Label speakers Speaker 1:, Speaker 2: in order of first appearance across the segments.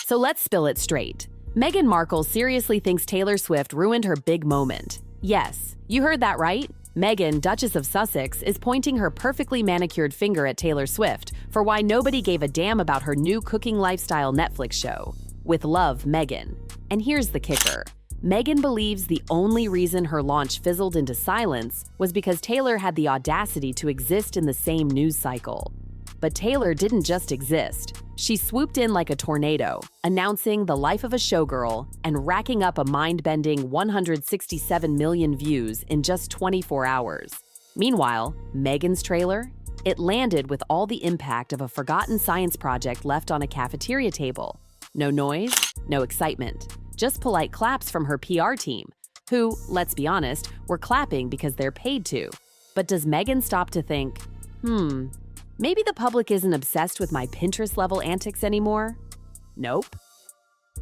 Speaker 1: So let's spill it straight. Meghan Markle seriously thinks Taylor Swift ruined her big moment. Yes, you heard that right. Meghan, Duchess of Sussex, is pointing her perfectly manicured finger at Taylor Swift for why nobody gave a damn about her new cooking lifestyle Netflix show. With love, Meghan. And here's the kicker. Meghan believes the only reason her launch fizzled into silence was because Taylor had the audacity to exist in the same news cycle. But Taylor didn't just exist. She swooped in like a tornado, announcing the life of a showgirl and racking up a mind-bending 167 million views in just 24 hours. Meanwhile, Meghan's trailer? It landed with all the impact of a forgotten science project left on a cafeteria table. No noise, no excitement. Just polite claps from her PR team, who, let's be honest, were clapping because they're paid to. But does Meghan stop to think, maybe the public isn't obsessed with my Pinterest-level antics anymore? Nope.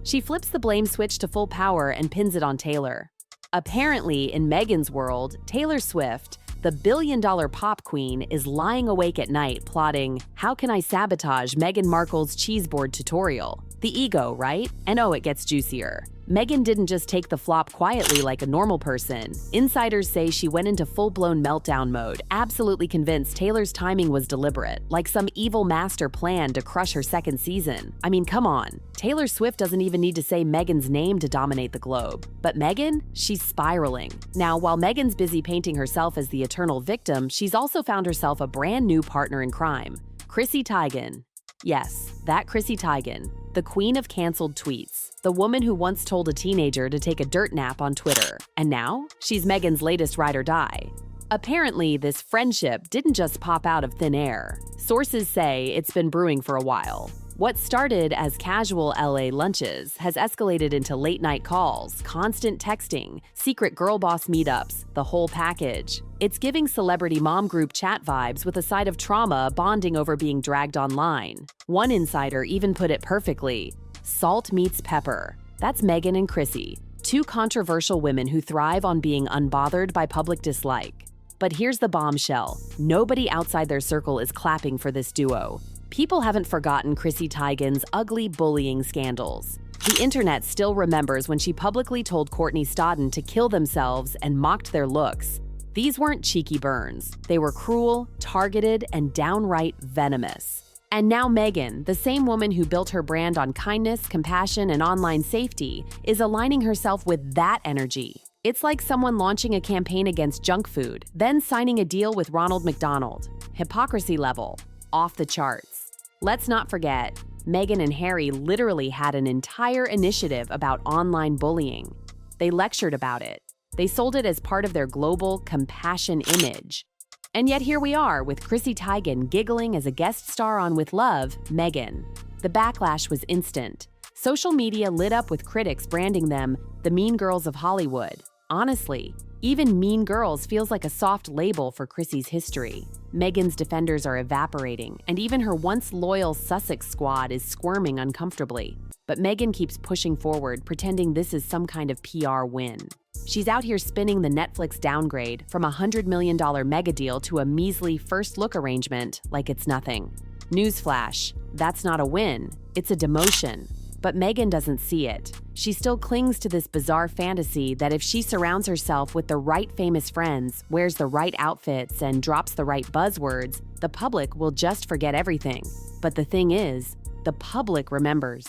Speaker 1: She flips the blame switch to full power and pins it on Taylor. Apparently, in Meghan's world, Taylor Swift, the billion-dollar pop queen, is lying awake at night plotting, how can I sabotage Meghan Markle's cheese board tutorial? The ego, right? And oh, it gets juicier. Meghan didn't just take the flop quietly like a normal person. Insiders say she went into full-blown meltdown mode, absolutely convinced Taylor's timing was deliberate, like some evil master plan to crush her second season. I mean, come on. Taylor Swift doesn't even need to say Meghan's name to dominate the globe. But Meghan? She's spiraling. Now, while Meghan's busy painting herself as the eternal victim, she's also found herself a brand new partner in crime. Chrissy Teigen. Yes, that Chrissy Teigen. The queen of canceled tweets, the woman who once told a teenager to take a dirt nap on Twitter, and now she's Meghan's latest ride or die. Apparently, this friendship didn't just pop out of thin air. Sources say it's been brewing for a while. What started as casual LA lunches has escalated into late-night calls, constant texting, secret girl boss meetups, the whole package. It's giving celebrity mom group chat vibes with a side of trauma bonding over being dragged online. One insider even put it perfectly, salt meets pepper. That's Meghan and Chrissy, two controversial women who thrive on being unbothered by public dislike. But here's the bombshell. Nobody outside their circle is clapping for this duo. People haven't forgotten Chrissy Teigen's ugly bullying scandals. The internet still remembers when she publicly told Courtney Stodden to kill themselves and mocked their looks. These weren't cheeky burns. They were cruel, targeted, and downright venomous. And now Meghan, the same woman who built her brand on kindness, compassion, and online safety, is aligning herself with that energy. It's like someone launching a campaign against junk food, then signing a deal with Ronald McDonald. Hypocrisy level, off the charts. Let's not forget, Meghan and Harry literally had an entire initiative about online bullying. They lectured about it. They sold it as part of their global compassion image. And yet here we are with Chrissy Teigen giggling as a guest star on With Love, Meghan. The backlash was instant. Social media lit up with critics branding them the mean girls of Hollywood. Honestly, even Mean Girls feels like a soft label for Chrissy's history. Meghan's defenders are evaporating, and even her once loyal Sussex squad is squirming uncomfortably. But Meghan keeps pushing forward, pretending this is some kind of PR win. She's out here spinning the Netflix downgrade from a $100 million mega deal to a measly first-look arrangement like it's nothing. Newsflash, that's not a win, it's a demotion. But Meghan doesn't see it. She still clings to this bizarre fantasy that if she surrounds herself with the right famous friends, wears the right outfits, and drops the right buzzwords, the public will just forget everything. But the thing is, the public remembers.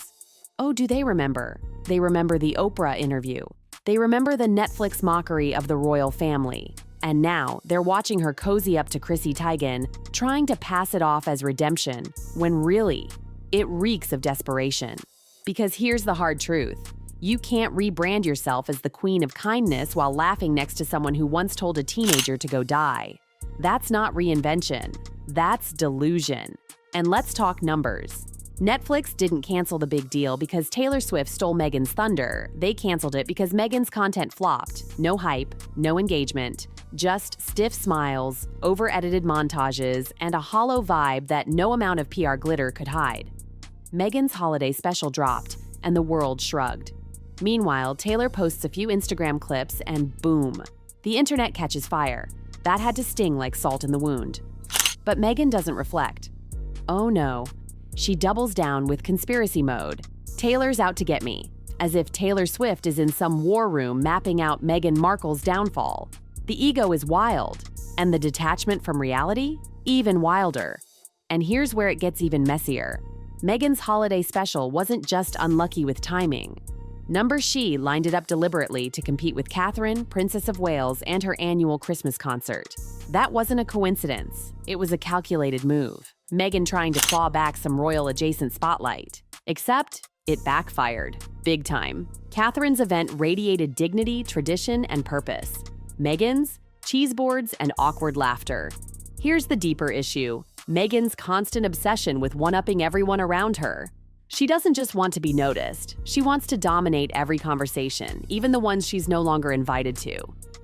Speaker 1: Oh, do they remember? They remember the Oprah interview. They remember the Netflix mockery of the royal family. And now, they're watching her cozy up to Chrissy Teigen, trying to pass it off as redemption, when really, it reeks of desperation. Because here's the hard truth. You can't rebrand yourself as the queen of kindness while laughing next to someone who once told a teenager to go die. That's not reinvention. That's delusion. And let's talk numbers. Netflix didn't cancel the big deal because Taylor Swift stole Meghan's thunder. They canceled it because Meghan's content flopped. No hype, no engagement, just stiff smiles, over-edited montages, and a hollow vibe that no amount of PR glitter could hide. Meghan's holiday special dropped, and the world shrugged. Meanwhile, Taylor posts a few Instagram clips, and boom, the internet catches fire. That had to sting like salt in the wound. But Meghan doesn't reflect. Oh no. She doubles down with conspiracy mode. Taylor's out to get me, as if Taylor Swift is in some war room mapping out Meghan Markle's downfall. The ego is wild, and the detachment from reality, even wilder. And here's where it gets even messier. Meghan's holiday special wasn't just unlucky with timing. She lined it up deliberately to compete with Catherine, Princess of Wales, and her annual Christmas concert. That wasn't a coincidence. It was a calculated move. Meghan trying to claw back some royal-adjacent spotlight. Except, it backfired. Big time. Catherine's event radiated dignity, tradition, and purpose. Meghan's, cheese boards and awkward laughter. Here's the deeper issue. Meghan's constant obsession with one-upping everyone around her. She doesn't just want to be noticed. She wants to dominate every conversation, even the ones she's no longer invited to.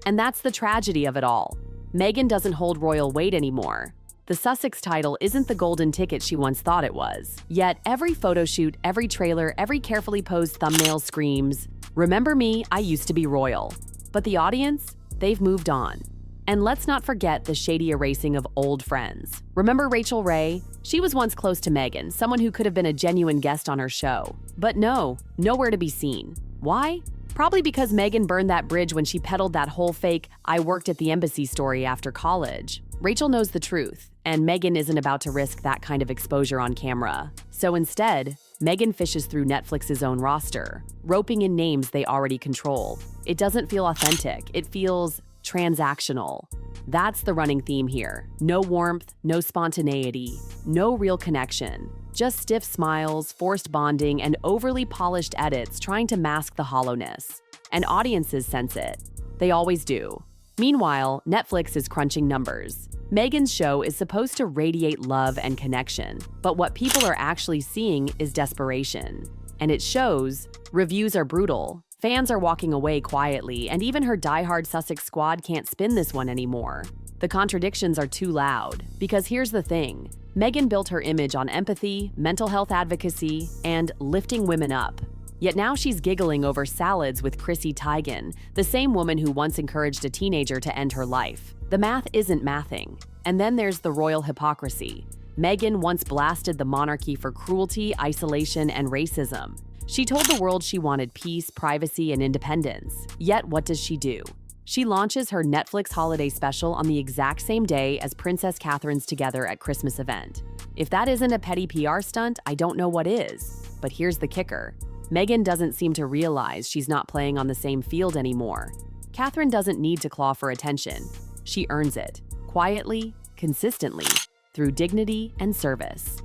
Speaker 1: And that's the tragedy of it all. Meghan doesn't hold royal weight anymore. The Sussex title isn't the golden ticket she once thought it was. Yet every photo shoot, every trailer, every carefully posed thumbnail screams, "Remember me, I used to be royal." But the audience? They've moved on. And let's not forget the shady erasing of old friends. Remember Rachel Ray? She was once close to Meghan, someone who could have been a genuine guest on her show. But no, nowhere to be seen. Why? Probably because Meghan burned that bridge when she peddled that whole fake "I worked at the embassy" story after college. Rachel knows the truth, and Meghan isn't about to risk that kind of exposure on camera. So instead, Meghan fishes through Netflix's own roster, roping in names they already control. It doesn't feel authentic. It feels transactional. That's the running theme here. No warmth, no spontaneity, no real connection. Just stiff smiles, forced bonding, and overly polished edits trying to mask the hollowness. And audiences sense it. They always do. Meanwhile, Netflix is crunching numbers. Meghan's show is supposed to radiate love and connection, but what people are actually seeing is desperation. And it shows. Reviews are brutal. Fans are walking away quietly, and even her diehard Sussex squad can't spin this one anymore. The contradictions are too loud. Because here's the thing. Meghan built her image on empathy, mental health advocacy, and lifting women up. Yet now she's giggling over salads with Chrissy Teigen, the same woman who once encouraged a teenager to end her life. The math isn't mathing. And then there's the royal hypocrisy. Meghan once blasted the monarchy for cruelty, isolation, and racism. She told the world she wanted peace, privacy, and independence. Yet what does she do? She launches her Netflix holiday special on the exact same day as Princess Catherine's Together at Christmas event. If that isn't a petty PR stunt, I don't know what is. But here's the kicker. Meghan doesn't seem to realize she's not playing on the same field anymore. Catherine doesn't need to claw for attention. She earns it, quietly, consistently, through dignity and service.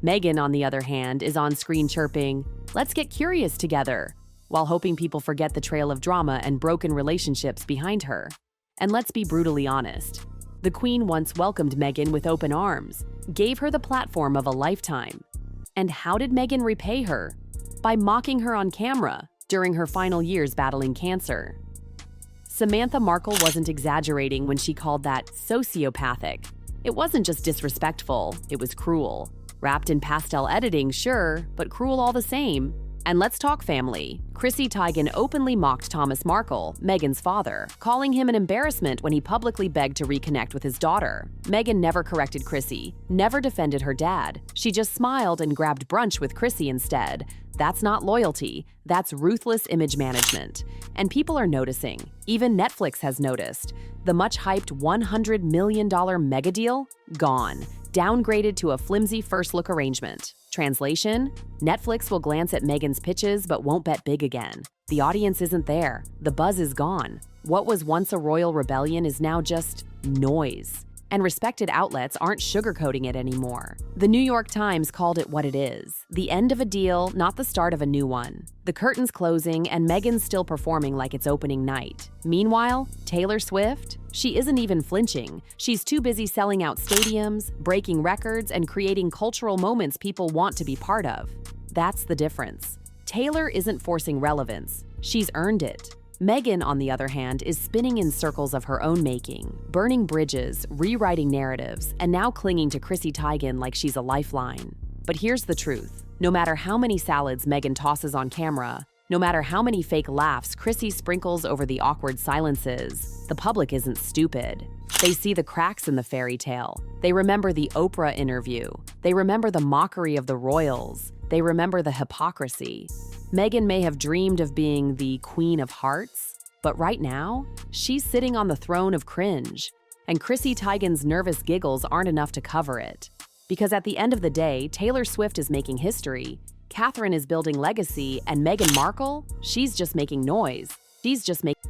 Speaker 1: Meghan, on the other hand, is on screen chirping, "Let's get curious together," while hoping people forget the trail of drama and broken relationships behind her. And let's be brutally honest. The Queen once welcomed Meghan with open arms, gave her the platform of a lifetime. And how did Meghan repay her? By mocking her on camera during her final years battling cancer. Samantha Markle wasn't exaggerating when she called that sociopathic. It wasn't just disrespectful, it was cruel. Wrapped in pastel editing, sure, but cruel all the same. And let's talk family. Chrissy Teigen openly mocked Thomas Markle, Meghan's father, calling him an embarrassment when he publicly begged to reconnect with his daughter. Meghan never corrected Chrissy, never defended her dad. She just smiled and grabbed brunch with Chrissy instead. That's not loyalty, that's ruthless image management. And people are noticing. Even Netflix has noticed. The much-hyped $100 million mega deal? Gone. Downgraded to a flimsy first-look arrangement. Translation? Netflix will glance at Meghan's pitches but won't bet big again. The audience isn't there. The buzz is gone. What was once a royal rebellion is now just noise. And respected outlets aren't sugarcoating it anymore. The New York Times called it what it is. The end of a deal, not the start of a new one. The curtain's closing and Meghan's still performing like it's opening night. Meanwhile, Taylor Swift? She isn't even flinching. She's too busy selling out stadiums, breaking records, and creating cultural moments people want to be part of. That's the difference. Taylor isn't forcing relevance. She's earned it. Meghan, on the other hand, is spinning in circles of her own making, burning bridges, rewriting narratives, and now clinging to Chrissy Teigen like she's a lifeline. But here's the truth. No matter how many salads Meghan tosses on camera, No matter how many fake laughs Chrissy sprinkles over the awkward silences, the public isn't stupid. They see the cracks in the fairy tale. They remember the Oprah interview. They remember the mockery of the royals. They remember the hypocrisy. Meghan may have dreamed of being the Queen of Hearts, but right now, she's sitting on the throne of cringe. And Chrissy Teigen's nervous giggles aren't enough to cover it. Because at the end of the day, Taylor Swift is making history, Catherine is building legacy, and Meghan Markle, she's just making noise. She's just making